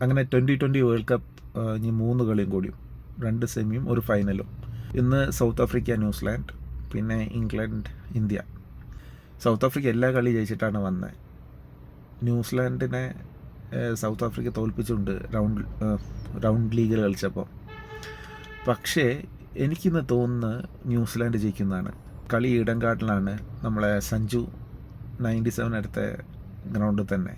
അങ്ങനെ 2020 world cup ഇനി 3 കളിയും കൂടിയും, 2 സെമിയും 1 ഫൈനലും. ഇന്ന് സൗത്ത് ആഫ്രിക്ക ന്യൂസിലാൻഡ്, പിന്നെ ഇംഗ്ലണ്ട് ഇന്ത്യ. സൗത്ത് ആഫ്രിക്ക എല്ലാ കളി ജയിച്ചിട്ടാണ് വന്നത്. ന്യൂസിലാൻഡിനെ സൗത്ത് ആഫ്രിക്ക തോൽപ്പിച്ചുകൊണ്ട് റൗണ്ട് ലീഗിൽ കളിച്ചപ്പോൾ. പക്ഷേ എനിക്കിന്ന് തോന്നുന്നത് ന്യൂസിലാൻഡ് ജയിക്കുന്നതാണ്. കളി ഈഡൻഗാർഡനിലാണ്, നമ്മളെ സഞ്ജു 97 എടുത്ത ഗ്രൗണ്ടിൽ തന്നെ.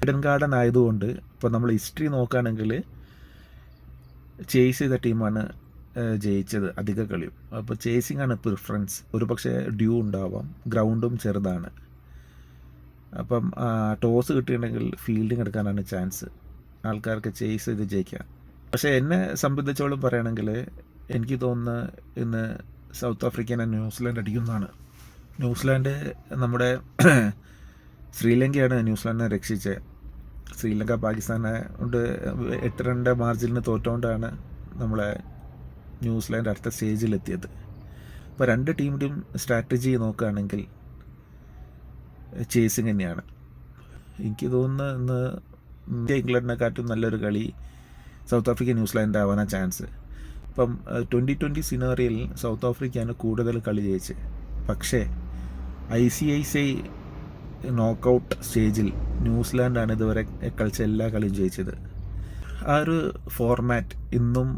ഈഡൻ ഗാർഡൻ ആയതുകൊണ്ട് ഇപ്പോൾ നമ്മൾ ഹിസ്റ്ററി നോക്കുകയാണെങ്കിൽ ചേസ് ചെയ്ത ടീമാണ് ജയിച്ചത് അധിക കളിയും. അപ്പോൾ ചേസിങ് ആണ് പ്രിഫറൻസ്. ഒരു പക്ഷേ ഡ്യൂ ഉണ്ടാവാം, ഗ്രൗണ്ടും ചെറുതാണ്. അപ്പം ടോസ് കിട്ടിയിട്ടുണ്ടെങ്കിൽ ഫീൽഡിങ് എടുക്കാനാണ് ചാൻസ്, ആൾക്കാർക്ക് ചേസ് ചെയ്ത് ജയിക്കാം. പക്ഷേ എന്നെ സംബന്ധിച്ചോളം പറയുകയാണെങ്കിൽ എനിക്ക് തോന്നുന്നത് ഇന്ന് സൗത്ത് ആഫ്രിക്കനെ ന്യൂസിലാൻഡ് അടിക്കുന്നതാണ്. ന്യൂസിലാൻഡ് നമ്മുടെ ശ്രീലങ്കയാണ് ന്യൂസിലാൻഡിനെ രക്ഷിച്ചത്. ശ്രീലങ്ക പാകിസ്ഥാനെ കൊണ്ട് 8 റണ്ണിൻ്റെ മാർജിനിന് തോറ്റുകൊണ്ടാണ് നമ്മളെ ന്യൂസിലാൻഡ് അടുത്ത സ്റ്റേജിലെത്തിയത്. അപ്പോൾ 2 ടീമിൻ്റെയും സ്ട്രാറ്റജി നോക്കുകയാണെങ്കിൽ ചേസിങ് തന്നെയാണ്. എനിക്ക് തോന്നുന്നത് ഇന്ന് ഇന്ത്യ ഇംഗ്ലണ്ടിനെക്കാട്ടും നല്ലൊരു കളി സൗത്ത് ആഫ്രിക്ക ന്യൂസിലാൻഡ് ആവാനാണ് ചാൻസ്. ഇപ്പം 2020 സിനാറിയിൽ സൗത്ത് ആഫ്രിക്കയാണ് കൂടുതൽ കളി ജയിച്ചത്. പക്ഷേ ICICI നോക്കൗട്ട് സ്റ്റേജിൽ ന്യൂസിലാൻഡാണ് ഇതുവരെ കളിച്ച എല്ലാ കളിയും ജയിച്ചത്. ആ ഒരു ഫോർമാറ്റ് ഇന്നും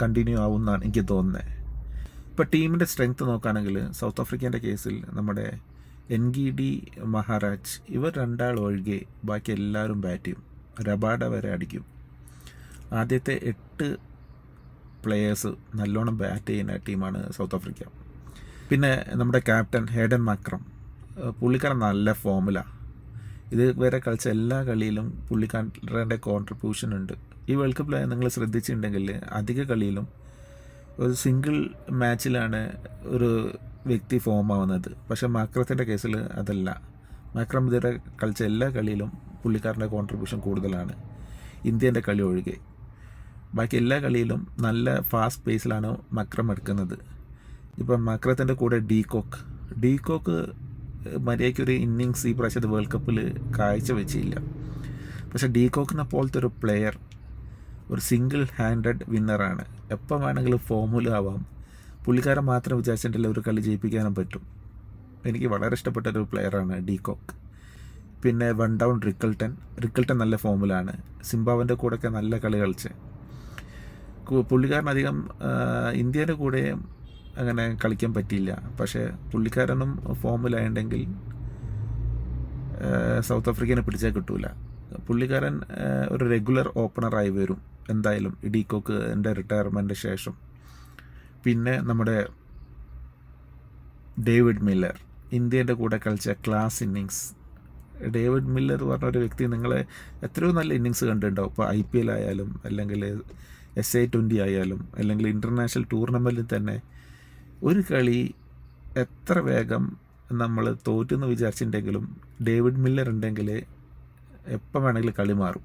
കണ്ടിന്യൂ ആവുമെന്നാണ് എനിക്ക് തോന്നുന്നത്. ഇപ്പോൾ ടീമിൻ്റെ സ്ട്രെങ്ത്ത് നോക്കുകയാണെങ്കിൽ സൗത്ത് ആഫ്രിക്കേൻ്റെ കേസിൽ നമ്മുടെ എൻഗിഡി, മഹാരാജ് ഇവർ 2 ഒഴികെ ബാക്കി എല്ലാവരും ബാറ്റ് ചെയ്യും. രബാഡ വരെ അടിക്കും. ആദ്യത്തെ 8 പ്ലെയേഴ്സ് നല്ലോണം ബാറ്റ് ചെയ്യുന്ന ടീമാണ് സൗത്ത് ആഫ്രിക്ക. പിന്നെ നമ്മുടെ ക്യാപ്റ്റൻ ഹേഡൻ മാക്രം, പുള്ളിക്കാരൻ നല്ല ഫോമിലാണ്. ഇത് വരെ കളിച്ച എല്ലാ കളിയിലും പുള്ളിക്കാരൻ്റെ കോൺട്രിബ്യൂഷൻ ഉണ്ട്. ഈ വേൾഡ് കപ്പിൽ നിങ്ങൾ ശ്രദ്ധിച്ചിട്ടുണ്ടെങ്കിൽ അധിക കളിയിലും ഒരു സിംഗിൾ മാച്ചിലാണ് ഒരു വ്യക്തി ഫോം ആവുന്നത്. പക്ഷേ മാക്രത്തിൻ്റെ കേസിൽ അതല്ല. മാക്രം ഇതുവരെ കളിച്ച എല്ലാ കളിയിലും പുള്ളിക്കാരൻ്റെ കോൺട്രിബ്യൂഷൻ കൂടുതലാണ്, ഇന്ത്യൻ്റെ കളി ഒഴികെ. ബാക്കി എല്ലാ കളിയിലും നല്ല ഫാസ്റ്റ് പേസിലാണ് മക്രം എടുക്കുന്നത്. ഇപ്പം മക്രത്തിൻ്റെ കൂടെ ഡീകോക്ക് മര്യാദയ്ക്കൊരു ഇന്നിങ്സ് ഈ പ്രാവശ്യത്തെ വേൾഡ് കപ്പിൽ കാഴ്ച വെച്ചില്ല. പക്ഷേ ഡീകോക്കിനെ പോലത്തെ ഒരു പ്ലെയർ ഒരു സിംഗിൾ ഹാൻഡഡ് വിന്നറാണ്. എപ്പോൾ വേണമെങ്കിലും ഫോമുല ആവാം. പുള്ളിക്കാരൻ മാത്രം വിചാരിച്ചിട്ടില്ല ഒരു കളി ജയിപ്പിക്കാനും പറ്റും. എനിക്ക് വളരെ ഇഷ്ടപ്പെട്ട ഒരു പ്ലെയറാണ് ഡീകോക്ക്. പിന്നെ വൺ ഡൗൺ റിക്കിൾട്ടൺ നല്ല ഫോമിലാണ്. സിംബാബ്വേൻ്റെ കൂടെയൊക്കെ നല്ല കളി കളിച്ച്. പുള്ളിക്കാരൻ അധികം ഇന്ത്യയുടെ കൂടെയും അങ്ങനെ കളിക്കാൻ പറ്റിയില്ല. പക്ഷേ പുള്ളിക്കാരനും ഫോമിലായിട്ടുണ്ടെങ്കിൽ സൗത്ത് ആഫ്രിക്കനെ പിടിച്ചാൽ കിട്ടൂല. പുള്ളിക്കാരൻ ഒരു റെഗുലർ ഓപ്പണറായി വരും എന്തായാലും ഡീകോക്ക് എൻ്റെ റിട്ടയർമെൻറ്റിന് ശേഷം. പിന്നെ നമ്മുടെ ഡേവിഡ് മില്ലർ, ഇന്ത്യൻ്റെ കൂടെ കളിച്ച ക്ലാസ് ഇന്നിങ്സ്. ഡേവിഡ് മില്ലർ പറഞ്ഞൊരു വ്യക്തി നിങ്ങൾ എത്രയോ നല്ല ഇന്നിങ്സ് കണ്ടിട്ടുണ്ടാവും. ഇപ്പോൾ IPL ആയാലും അല്ലെങ്കിൽ SA20 ആയാലും അല്ലെങ്കിൽ ഇൻ്റർനാഷണൽ ടൂർണമെൻറ്റിൽ തന്നെ ഒരു കളി എത്ര വേഗം നമ്മൾ തോറ്റെന്ന് വിചാരിച്ചിട്ടുണ്ടെങ്കിലും ഡേവിഡ് മില്ലർ ഉണ്ടെങ്കിൽ എപ്പോൾ വേണമെങ്കിലും കളി മാറും.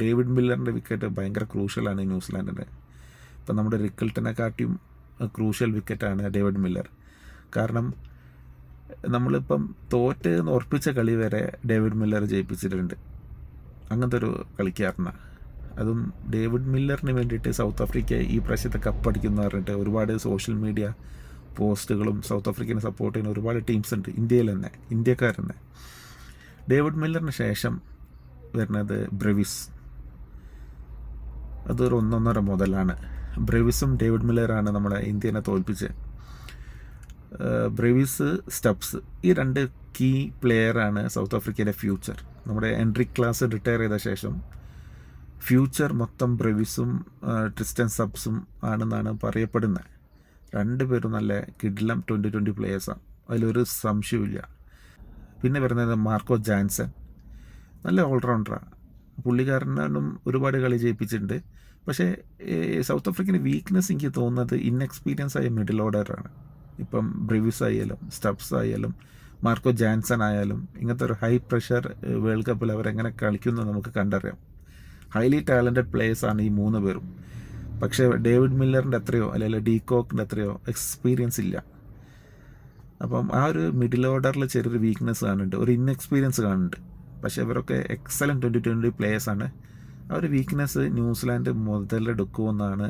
ഡേവിഡ് മില്ലറിൻ്റെ വിക്കറ്റ് ഭയങ്കര ക്രൂഷ്യലാണ് ന്യൂസിലാൻഡിൻ്റെ. ഇപ്പം നമ്മുടെ റിക്കിൾട്ടനെക്കാട്ടിയും ക്രൂഷ്യൽ വിക്കറ്റാണ് ഡേവിഡ് മില്ലർ. കാരണം നമ്മളിപ്പം തോറ്റ് എന്ന് ഉറപ്പിച്ച കളി വരെ ഡേവിഡ് മില്ലർ ജയിപ്പിച്ചിട്ടുണ്ട്. അങ്ങനത്തെ ഒരു കളിക്കാരനാണ്. അതും ഡേവിഡ് മില്ലറിന് വേണ്ടിയിട്ട് സൗത്ത് ആഫ്രിക്ക ഈ പ്രാവശ്യത്തെ കപ്പടിക്കുന്നു പറഞ്ഞിട്ട് ഒരുപാട് സോഷ്യൽ മീഡിയ പോസ്റ്റുകളും സൗത്ത് ആഫ്രിക്കനെ സപ്പോർട്ട് ചെയ്യുന്ന ഒരുപാട് ടീംസ് ഉണ്ട് ഇന്ത്യയിൽ തന്നെ, ഇന്ത്യക്കാർ തന്നെ. ഡേവിഡ് മില്ലറിന് ശേഷം വരുന്നത് ബ്രെവിസ്. അതൊരു 1.5 മുതലാണ്. ബ്രെവിസും ഡേവിഡ് മില്ലറാണ് നമ്മുടെ ഇന്ത്യനെ തോൽപ്പിച്ചത്. ബ്രെവിസ്, സ്റ്റബ്സ് ഈ 2 കീ പ്ലെയറാണ് സൗത്ത് ആഫ്രിക്കയിലെ ഫ്യൂച്ചർ. നമ്മുടെ എൻട്രിക് ക്ലാസ് റിട്ടയർ ചെയ്ത ശേഷം ഫ്യൂച്ചർ മൊത്തം ബ്രെവിസും ട്രിസ്റ്റൻ സബ്സും ആണെന്നാണ് പറയപ്പെടുന്നത്. 2 പേരും നല്ല കിഡ്ലം 2020 പ്ലെയേഴ്സാണ്, അതിലൊരു സംശയമില്ല. പിന്നെ വരുന്നത് മാർക്കോ ജാൻസൺ, നല്ല ഓൾറൗണ്ടറാണ്. പുള്ളിക്കാരനും ഒരുപാട് കളി ജയിപ്പിച്ചിട്ടുണ്ട്. പക്ഷേ സൗത്ത് ആഫ്രിക്കൻ്റെ വീക്ക്നെസ് എനിക്ക് തോന്നുന്നത് ഇൻഎക്സ്പീരിയൻസ് ആയ മിഡിൽ ഓർഡറാണ്. ഇപ്പം ബ്രെവിസ് ആയാലും സ്റ്റബ്സ് ആയാലും മാർക്കോ ജാൻസൺ ആയാലും ഇങ്ങനത്തെ ഒരു ഹൈ പ്രഷർ വേൾഡ് കപ്പിൽ അവരെങ്ങനെ കളിക്കുന്നത് നമുക്ക് കണ്ടറിയാം. ഹൈലി ടാലൻറ്റഡ് പ്ലേയേഴ്സാണ് ഈ 3 പേരും. പക്ഷേ ഡേവിഡ് മില്ലറിൻ്റെ അത്രയോ അല്ലെങ്കിൽ ഡീകോക്കിൻ്റെ അത്രയോ എക്സ്പീരിയൻസ് ഇല്ല. അപ്പം ആ ഒരു മിഡിൽ ഓർഡറിൽ ചെറിയൊരു വീക്ക്നെസ് കാണുന്നുണ്ട്, ഒരു ഇൻഎക്സ്പീരിയൻസ് കാണുന്നുണ്ട്. പക്ഷേ ഇവരൊക്കെ എക്സലൻറ്റ് 2020 പ്ലേയേഴ്സാണ്. ആ ഒരു വീക്ക്നെസ് ന്യൂസിലാൻഡ് മുതലെടുക്കുമെന്നാണ്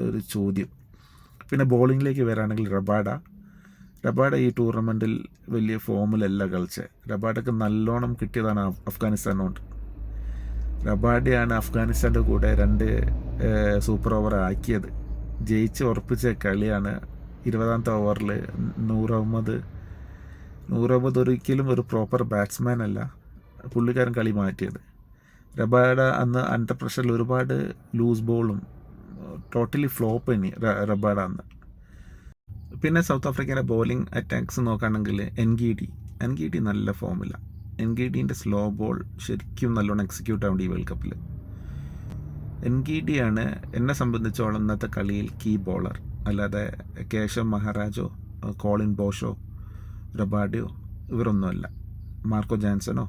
ഒരു ചോദ്യം. പിന്നെ ബോളിങ്ങിലേക്ക് വരാണെങ്കിൽ റബാഡ ഈ ടൂർണമെൻറ്റിൽ വലിയ ഫോമിലല്ല കളിച്ചത്. റബാഡയ്ക്ക് നല്ലോണം കിട്ടിയതാണ് അഫ്ഗാനിസ്ഥാനോട്. റബാഡയാണ് അഫ്ഗാനിസ്ഥാൻ്റെ കൂടെ 2 സൂപ്പർ ഓവർ ആക്കിയത്. ജയിച്ച് ഉറപ്പിച്ച കളിയാണ്. 20ാമത്തെ ഓവറിൽ നൂറഹമ്മദ് ഒരിക്കലും ഒരു പ്രോപ്പർ ബാറ്റ്സ്മാൻ അല്ല, പുള്ളിക്കാരൻ കളി മാറ്റിയത്. റബാഡ അന്ന് അണ്ടർ പ്രഷറിൽ ഒരുപാട് ലൂസ് ബോളും ടോട്ടലി ഫ്ലോപ്പ് തന്നെ റബാഡ അന്ന്. പിന്നെ സൗത്ത് ആഫ്രിക്കയുടെ ബോളിംഗ് അറ്റാക്സ് നോക്കുകയാണെങ്കിൽ എൻഗിഡി നല്ല ഫോമില്ല. എൻഗിഡിൻ്റെ സ്ലോ ബോൾ ശരിക്കും നല്ലോണം എക്സിക്യൂട്ട് ആവേണ്ട ഈ വേൾഡ് കപ്പിൽ. എൻഗിഡിയാണ് എന്നെ സംബന്ധിച്ചോളം ഇന്നത്തെ കളിയിൽ കീ ബോളർ. അല്ലാതെ കേശവ് മഹാരാജോ, കോളിൻ ബോഷോ, റബാഡയോ ഇവരൊന്നുമല്ല. മാർക്കോ ജാൻസണോ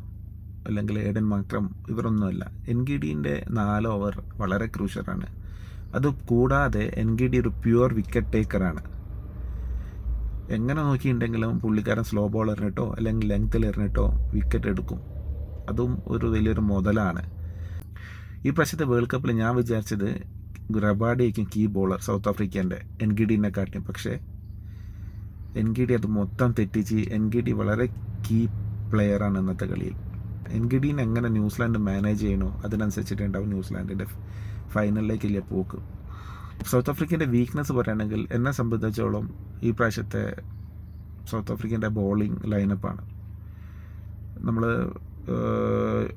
അല്ലെങ്കിൽ ഏഡൻ മാക്രം ഇവരൊന്നുമല്ല. എൻഗിഡിൻ്റെ 4 ഓവർ വളരെ ക്രൂഷ്യലാണ്. അത് കൂടാതെ എൻഗിഡി ഒരു പ്യുവർ വിക്കറ്റ് ടേക്കറാണ്. എങ്ങനെ നോക്കിയിട്ടുണ്ടെങ്കിലും പുള്ളിക്കാരൻ സ്ലോ ബോൾ എറിഞ്ഞിട്ടോ അല്ലെങ്കിൽ ലെങ്ത്തിൽ എറിഞ്ഞിട്ടോ വിക്കറ്റ് എടുക്കും. അതും ഒരു വലിയൊരു മുതലാണ്. ഈ പ്രാവശ്യത്തെ വേൾഡ് കപ്പിൽ ഞാൻ വിചാരിച്ചത് റബാഡയായിരിക്കും കീ ബോളർ സൗത്ത് ആഫ്രിക്കേൻ്റെ എൻഗിഡിനെ കാട്ടി. പക്ഷേ എൻഗിഡി അത് മൊത്തം തെറ്റിച്ച്. എൻഗിഡി വളരെ കീ പ്ലെയറാണ് ഇന്നത്തെ കളിയിൽ. എൻഗിഡിനെ എങ്ങനെ ന്യൂസിലാൻഡ് മാനേജ് ചെയ്യണോ അതിനനുസരിച്ചിട്ടുണ്ടാവും ന്യൂസിലാൻഡിൻ്റെ ഫൈനലിലേക്കില്ല പോക്ക്. സൗത്ത് ആഫ്രിക്കൻ്റെ വീക്ക്നെസ് പറയുകയാണെങ്കിൽ എന്നെ സംബന്ധിച്ചോളം ഈ പ്രാവശ്യത്തെ സൗത്ത് ആഫ്രിക്കൻ്റെ ബോളിംഗ് ലൈനപ്പാണ്. നമ്മൾ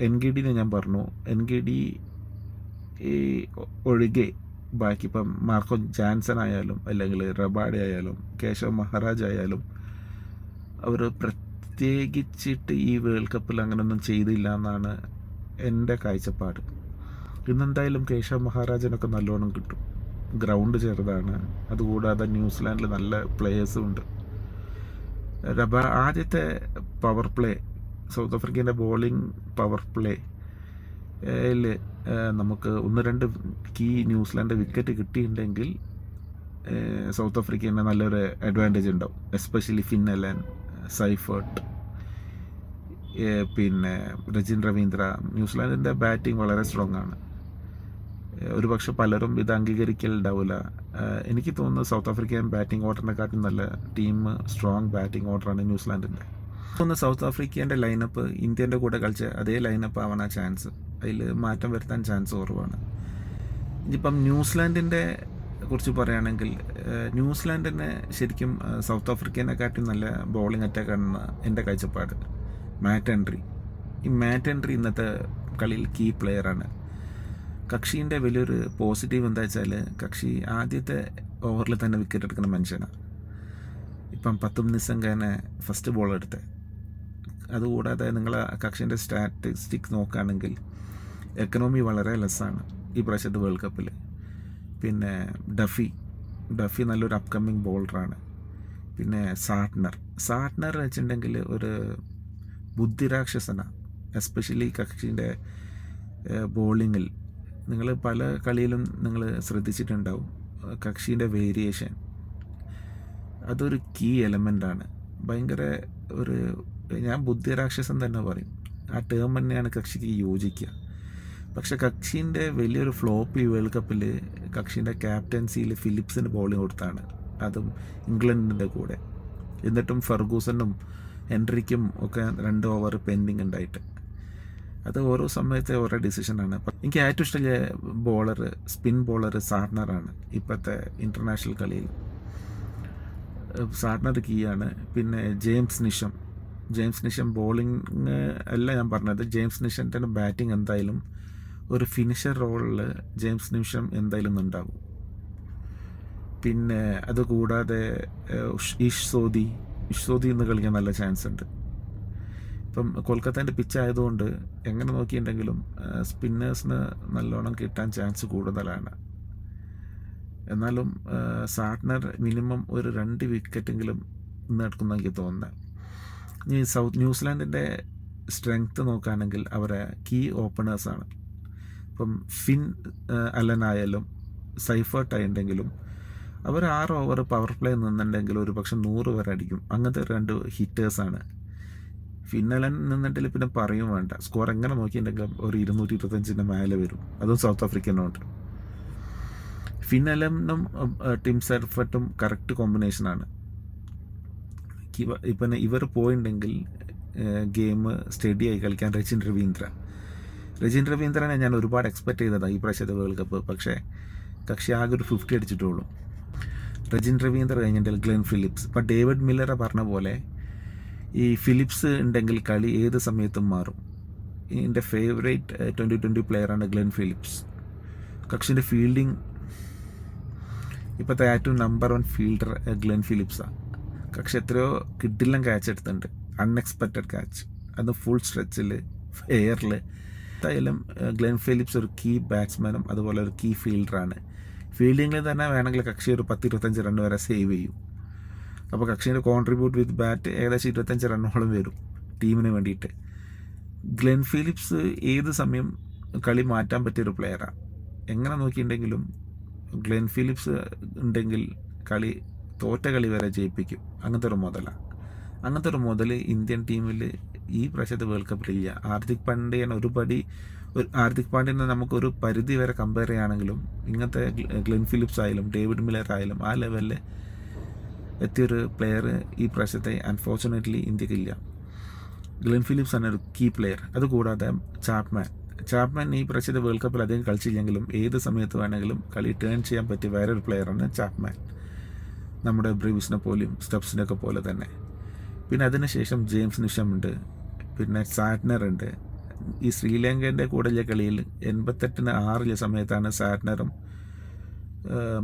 എൻഗിഡിനെ ഞാൻ പറഞ്ഞു, എൻഗിഡി ഒഴികെ ബാക്കി ഇപ്പം മാർക്കോ ജാൻസൺ ആയാലും അല്ലെങ്കിൽ റബാഡ ആയാലും കേശവ് മഹാരാജ് ആയാലും അവർ പ്രത്യേകിച്ചിട്ട് ഈ വേൾഡ് കപ്പിൽ അങ്ങനെയൊന്നും ചെയ്തില്ല എന്നാണ് എൻ്റെ കാഴ്ചപ്പാട്. ഇന്നെന്തായാലും കേശവ് മഹാരാജനൊക്കെ നല്ലോണം കിട്ടും. ഗ്രൗണ്ട് ചെറുതാണ്. അതുകൂടാതെ ന്യൂസിലാൻഡിൽ നല്ല പ്ലേയേഴ്സും ഉണ്ട്. ആദ്യത്തെ power play south ആഫ്രിക്കൻ്റെ bowling power പ്ലേയിൽ നമുക്ക് 1-2 കീ ന്യൂസിലാൻഡ് വിക്കറ്റ് കിട്ടിയിട്ടുണ്ടെങ്കിൽ സൗത്ത് ആഫ്രിക്കന് നല്ലൊരു അഡ്വാൻറ്റേജ് ഉണ്ടാവും. എസ്പെഷ്യലി ഫിന്നലൻ, സൈഫർട്ട്, പിന്നെ രജിൻ രവീന്ദ്ര. ന്യൂസിലാൻഡിൻ്റെ ബാറ്റിംഗ് വളരെ സ്ട്രോങ് ആണ്. ഒരുപക്ഷെ പലരും ഇത് അംഗീകരിക്കലുണ്ടാവില്ല. എനിക്ക് തോന്നുന്നു സൗത്ത് ആഫ്രിക്കൻ ബാറ്റിംഗ് ഓർഡറിനെക്കാട്ടും നല്ല ടീം സ്ട്രോങ് ബാറ്റിംഗ് ഓർഡറാണ് ന്യൂസിലാൻഡിൻ്റെ. തോന്നുന്നു സൗത്ത് ആഫ്രിക്കേൻ്റെ ലൈനപ്പ് ഇന്ത്യൻ്റെ കൂടെ കളിച്ച അതേ ലൈനപ്പ് ആവാൻ ചാൻസ്. അതിൽ മാറ്റം വരുത്താൻ ചാൻസ് കുറവാണ്. ഇനിയിപ്പം ന്യൂസിലാൻഡിൻ്റെ കുറിച്ച് പറയുകയാണെങ്കിൽ ന്യൂസിലാൻഡിനെ ശരിക്കും സൗത്ത് ആഫ്രിക്കനെക്കാട്ടും നല്ല ബോളിംഗ് അറ്റാക്കാണെന്ന് എൻ്റെ കാഴ്ചപ്പാട്. ഈ മാറ്റ് ഹെൻറി ഇന്നത്തെ കളിയിൽ കീ പ്ലെയറാണ്. കക്ഷീൻ്റെ വലിയൊരു പോസിറ്റീവ് എന്താ വെച്ചാൽ കക്ഷി ആദ്യത്തെ ഓവറിൽ തന്നെ വിക്കറ്റ് എടുക്കുന്ന മനുഷ്യനാണ്. ഇപ്പം 10 നിസ്സംഗനെ ഫസ്റ്റ് ബോൾ എടുത്തത്. അതുകൂടാതെ നിങ്ങൾ കക്ഷീൻ്റെ സ്റ്റാറ്റിസ്റ്റിക്സ് നോക്കുകയാണെങ്കിൽ എക്കണോമി വളരെ ലെസ്സാണ് ഈ പ്രാവശ്യത്തെ വേൾഡ് കപ്പിൽ. പിന്നെ ഡഫി നല്ലൊരു അപ്കമ്മിങ് ബോളറാണ്. പിന്നെ സാട്ട്നർ വെച്ചിട്ടുണ്ടെങ്കിൽ ഒരു ബുദ്ധിരാക്ഷസനാണ്. എസ്പെഷ്യലി കക്ഷീൻ്റെ ബോളിങ്ങിൽ നിങ്ങൾ പല കളിയിലും നിങ്ങൾ ശ്രദ്ധിച്ചിട്ടുണ്ടാവും. കക്ഷീൻ്റെ വേരിയേഷൻ അതൊരു കീ എലമെൻ്റാണ്. ഭയങ്കര ഞാൻ ബുദ്ധിരാക്ഷസൻ തന്നെ പറയും. ആ ടേം തന്നെയാണ് കക്ഷിക്ക് യോജിക്കുക. പക്ഷെ കക്ഷീൻ്റെ വലിയൊരു ഫ്ലോപ്പ് ഈ വേൾഡ് കപ്പിൽ കക്ഷീൻ്റെ ക്യാപ്റ്റൻസിയിൽ ഫിലിപ്സിന് ബോളിംഗ് കൊടുത്താണ്, അതും ഇംഗ്ലണ്ടിൻ്റെ കൂടെ. എന്നിട്ടും ഫെർഗൂസനും ഹെൻറിക്കും ഒക്കെ 2 ഓവർ പെൻഡിങ് ഉണ്ടായിട്ട്. അത് ഓരോ സമയത്തെ ഓരോ ഡിസിഷനാണ്. എനിക്ക് ഏറ്റവും ഇഷ്ടമുള്ള ബോളർ സ്പിൻ ബോളർ സാട്ട്നറാണ്. ഇപ്പോഴത്തെ ഇൻ്റർനാഷണൽ കളിയിൽ സാട്ട്നർ കീയാണ്. പിന്നെ ജെയിംസ് നിഷം ബോളിംഗ് അല്ല ഞാൻ പറഞ്ഞത്. ജെയിംസ് നിഷൻ്റെ ബാറ്റിംഗ് എന്തായാലും ഒരു ഫിനിഷർ റോളിൽ ജെയിംസ് നിഷം എന്തായാലും ഉണ്ടാകും. പിന്നെ അതുകൂടാതെ ഇഷ് സോദി ഇന്ന് കളിക്കാൻ നല്ല ചാൻസ് ഉണ്ട്. ഇപ്പം കൊൽക്കത്തേൻ്റെ പിച്ചായതുകൊണ്ട് എങ്ങനെ നോക്കിയിട്ടുണ്ടെങ്കിലും സ്പിന്നേഴ്സിന് നല്ലോണം കിട്ടാൻ ചാൻസ് കൂടുതലാണ്. എന്നാലും സാട്ട്നർ മിനിമം ഒരു 2 വിക്കറ്റെങ്കിലും ഇന്ന് എടുക്കുന്ന എനിക്ക് തോന്നുന്നത്. ഇനി ന്യൂസിലാൻഡിൻ്റെ സ്ട്രെങ്ത്ത് നോക്കുകയാണെങ്കിൽ അവരെ കീ ഓപ്പണേഴ്സാണ്. ഇപ്പം ഫിൻ അലനായാലും സൈഫർട്ടായിട്ടുണ്ടെങ്കിലും അവർ 6 ഓവർ പവർ പ്ലേ നിന്നുണ്ടെങ്കിൽ ഒരു പക്ഷെ 100 വരെ അടിക്കും. അങ്ങനത്തെ 2 ഹിറ്റേഴ്സാണ് ഫിന്നലൻ നിന്നിട്ടില്ല പിന്നെ പറയും വേണ്ട. സ്കോർ എങ്ങനെ നോക്കിയിട്ടുണ്ടെങ്കിലും ഒരു 225 മേലെ വരും. അതും സൗത്ത് ആഫ്രിക്കനോട്ട്. ഫിന്നലനും ടിം സെർഫട്ടും കറക്റ്റ് കോമ്പിനേഷനാണ്. ഇപ്പം ഇവർ പോയിട്ടുണ്ടെങ്കിൽ ഗെയിം സ്റ്റഡിയായി കളിക്കാൻ രജിൻ രവീന്ദ്രനെ ഞാൻ ഒരുപാട് എക്സ്പെക്റ്റ് ചെയ്തതാണ് ഈ പ്രാവശ്യത്തെ വേൾഡ് കപ്പ്. പക്ഷേ കക്ഷി ആകെ ഒരു 50 അടിച്ചിട്ടുള്ളൂ. രജിൻ രവീന്ദ്ര കഴിഞ്ഞിട്ടുണ്ടെങ്കിൽ ഗ്ലെൻ ഫിലിപ്സ്. ഇപ്പം ഡേവിഡ് മില്ലറെ പറഞ്ഞ പോലെ ഈ ഫിലിപ്സ് ഉണ്ടെങ്കിൽ കളി ഏത് സമയത്തും മാറും. എൻ്റെ ഫേവറേറ്റ് 2020 പ്ലെയറാണ് ഗ്ലെൻ ഫിലിപ്സ്. കക്ഷിൻ്റെ ഫീൽഡിങ് ഇപ്പോഴത്തെ ഏറ്റവും നമ്പർ 1 ഫീൽഡർ ഗ്ലെൻ ഫിലിപ്സാണ്. കക്ഷി എത്രയോ കിഡിലും ക്യാച്ച് എടുത്തിട്ടുണ്ട്, അൺഎക്സ്പെക്റ്റഡ് ക്യാച്ച്, അത് ഫുൾ സ്ട്രെച്ചിൽ എയറിൽ. എന്തായാലും ഗ്ലെൻ ഫിലിപ്സ് ഒരു കീ ബാറ്റ്സ്മാനും അതുപോലെ ഒരു കീ ഫീൽഡറാണ്. ഫീൽഡിങ്ങിൽ തന്നെ വേണമെങ്കിൽ കക്ഷി ഒരു 10-25 റൺ വരെ സേവ് ചെയ്യും. അപ്പോൾ കക്ഷീൻ്റെ കോൺട്രിബ്യൂട്ട് വിത്ത് ബാറ്റ് ഏകദേശം 25 റണ്ണോളം വരും ടീമിന് വേണ്ടിയിട്ട്. ഗ്ലെൻ ഫിലിപ്സ് ഏത് സമയം കളി മാറ്റാൻ പറ്റിയൊരു പ്ലെയറാണ്. എങ്ങനെ നോക്കിയിട്ടുണ്ടെങ്കിലും ഗ്ലെൻ ഫിലിപ്സ് ഉണ്ടെങ്കിൽ തോറ്റ കളി വരെ ജയിപ്പിക്കും. അങ്ങനത്തെ ഒരു മുതൽ ഇന്ത്യൻ ടീമിൽ ഈ പ്രാവശ്യത്തെ വേൾഡ് കപ്പിലില്ല. ഹാർദിക് പാണ്ഡ്യനെ നമുക്കൊരു പരിധി വരെ കമ്പയർ ചെയ്യുകയാണെങ്കിലും ഇങ്ങനത്തെ ഗ്ലെൻ ഫിലിപ്സ് ആയാലും ഡേവിഡ് മില്ലർ ആയാലും ആ ലെവലിൽ എത്തിയൊരു പ്ലെയർ ഈ പ്രാവശ്യത്തെ അൺഫോർച്ചുനേറ്റ്ലി ഇന്ത്യക്കില്ല. ഗ്ലെൻ ഫിലിപ്സ് ആണ് ഒരു കീ പ്ലെയർ. അതുകൂടാതെ ചാപ്മാൻ ഈ പ്രാവശ്യത്തെ വേൾഡ് കപ്പിൽ അധികം കളിച്ചില്ലെങ്കിലും ഏത് സമയത്ത് വേണമെങ്കിലും കളി ടേൺ ചെയ്യാൻ പറ്റിയ വേറൊരു പ്ലെയറാണ് ചാപ്മാൻ. നമ്മുടെ ബ്രീവിസിനെ പോലെയും സ്റ്റബ്സിനൊക്കെ പോലെ തന്നെ. പിന്നെ അതിനുശേഷം ജെയിംസ് നിഷം ഉണ്ട്, പിന്നെ സാറ്റ്നർ ഉണ്ട്. ഈ ശ്രീലങ്കൻ്റെ കൂടെയുള്ള കളിയിൽ 88-6 സമയത്താണ് സാറ്റ്നറും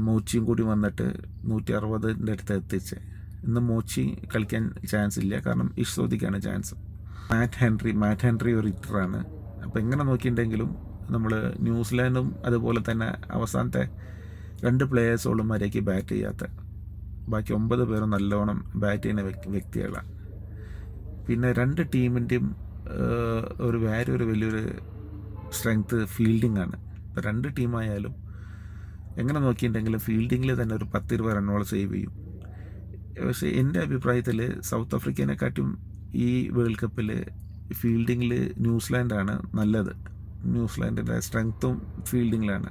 മോച്ചിയും കൂടി വന്നിട്ട് 160 അടുത്ത് എത്തിച്ച്. ഇന്ന് മോച്ചി കളിക്കാൻ ചാൻസ് ഇല്ല, കാരണം ഇഷ്സോദിക്കാണ് ചാൻസ്. മാറ്റ് ഹെൻറി ഒരു ഹിറ്ററാണ്. അപ്പോൾ എങ്ങനെ നോക്കിയിട്ടുണ്ടെങ്കിലും നമ്മൾ ന്യൂസിലാൻഡും അതുപോലെ തന്നെ അവസാനത്തെ 2 പ്ലെയേഴ്സോളം മര്യാദയ്ക്ക് ബാറ്റ് ചെയ്യാത്ത, ബാക്കി 9 പേരും നല്ലോണം ബാറ്റ് ചെയ്യുന്ന വ്യക്തികളാണ്. പിന്നെ 2 ടീമിൻ്റെയും ഒരു വലിയൊരു സ്ട്രെങ്ത്ത് ഫീൽഡിംഗ് ആണ്. ഇപ്പോൾ 2 ടീമായാലും എങ്ങനെ നോക്കിയിട്ടുണ്ടെങ്കിലും ഫീൽഡിങ്ങിൽ തന്നെ ഒരു 10-20 റണ്ണോളം സേവ് ചെയ്യും. പക്ഷേ എൻ്റെ അഭിപ്രായത്തിൽ സൗത്ത് ആഫ്രിക്കനെക്കാട്ടും ഈ വേൾഡ് കപ്പിൽ ഫീൽഡിങ്ങിൽ ന്യൂസിലാൻഡാണ് നല്ലത്. ന്യൂസിലാൻഡിൻ്റെ സ്ട്രെങ്ത്തും ഫീൽഡിങ്ങിലാണ്.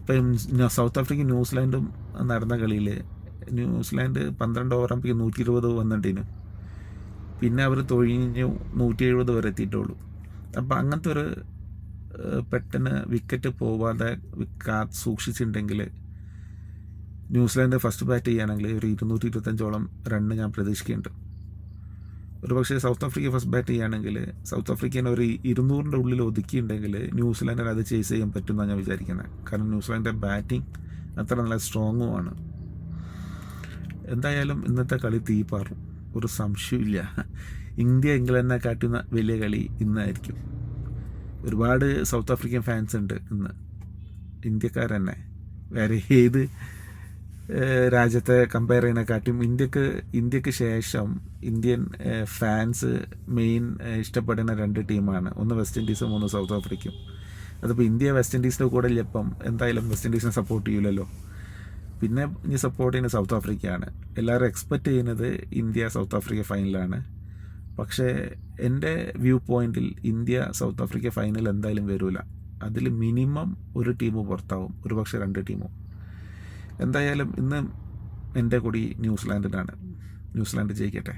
ഇപ്പം സൗത്ത് ആഫ്രിക്ക ന്യൂസിലാൻഡും നടന്ന കളിയിൽ ന്യൂസിലാൻഡ് 12 ഓവർ ആകുമ്പോൾ 120 വന്നിട്ടിന്. പിന്നെ അവർ തൊഴിഞ്ഞു 170 വരെ എത്തിയിട്ടുള്ളൂ. അപ്പം അങ്ങനത്തെ ഒരു പെട്ടെന്ന് വിക്കറ്റ് പോവാതെ സൂക്ഷിച്ചിട്ടുണ്ടെങ്കിൽ ന്യൂസിലാൻഡ് ഫസ്റ്റ് ബാറ്റ് ചെയ്യുകയാണെങ്കിൽ ഒരു 225ഓളം റണ്ണ് ഞാൻ പ്രതീക്ഷിക്കുന്നുണ്ട്. ഒരു പക്ഷേ സൗത്ത് ആഫ്രിക്ക ഫസ്റ്റ് ബാറ്റ് ചെയ്യുകയാണെങ്കിൽ സൗത്ത് ആഫ്രിക്കനെ ഒരു 200ൻ്റെ ഉള്ളിൽ ഒതുക്കിയിട്ടുണ്ടെങ്കിൽ ന്യൂസിലാൻഡിന് അത് ചേസ് ചെയ്യാൻ പറ്റുമെന്നാണ് ഞാൻ വിചാരിക്കുന്നത്. കാരണം ന്യൂസിലാൻഡിൻ്റെ ബാറ്റിംഗ് അത്ര നല്ല സ്ട്രോങ്ങുമാണ്. എന്തായാലും ഇന്നത്തെ കളി തീപാറും, ഒരു സംശയമില്ല. ഇന്ത്യ ഇംഗ്ലണ്ടിനെ കാട്ടുന്ന വലിയ കളി ഇന്നായിരിക്കും. ഒരുപാട് സൗത്ത് ആഫ്രിക്കൻ ഫാൻസ് ഉണ്ട് ഇന്ന്, ഇന്ത്യക്കാർ തന്നെ. വേറെ ഏത് രാജ്യത്തെ കമ്പയർ ചെയ്യുന്നതിനെക്കാട്ടും ഇന്ത്യക്ക് ശേഷം ഇന്ത്യൻ ഫാൻസ് മെയിൻ ഇഷ്ടപ്പെടുന്ന 2 ടീമാണ്. ഒന്ന് വെസ്റ്റ് ഇൻഡീസും ഒന്ന് സൗത്ത് ആഫ്രിക്കയും. അതിപ്പോൾ ഇന്ത്യ വെസ്റ്റ് ഇൻഡീസിൻ്റെ കൂടെ ഇല്ലപ്പം എന്തായാലും വെസ്റ്റ് ഇൻഡീസിനെ സപ്പോർട്ട് ചെയ്യില്ലല്ലോ. പിന്നെ ഇനി സപ്പോർട്ട് ചെയ്യുന്നത് സൗത്ത് ആഫ്രിക്കയാണ്. എല്ലാവരും എക്സ്പെക്റ്റ് ചെയ്യുന്നത് ഇന്ത്യ സൗത്ത് ആഫ്രിക്ക ഫൈനലാണ്. പക്ഷേ എൻ്റെ വ്യൂ പോയിൻറ്റിൽ ഇന്ത്യ സൗത്ത് ആഫ്രിക്ക ഫൈനൽ എന്തായാലും വരില്ല. അതിൽ മിനിമം ഒരു ടീം പുറത്താവും, ഒരു പക്ഷേ 2 ടീമും. എന്തായാലും ഇന്ന് എൻ്റെ കൂടി ന്യൂസിലാൻഡിനാണ്. ന്യൂസിലാൻഡ് ജയിക്കട്ടെ.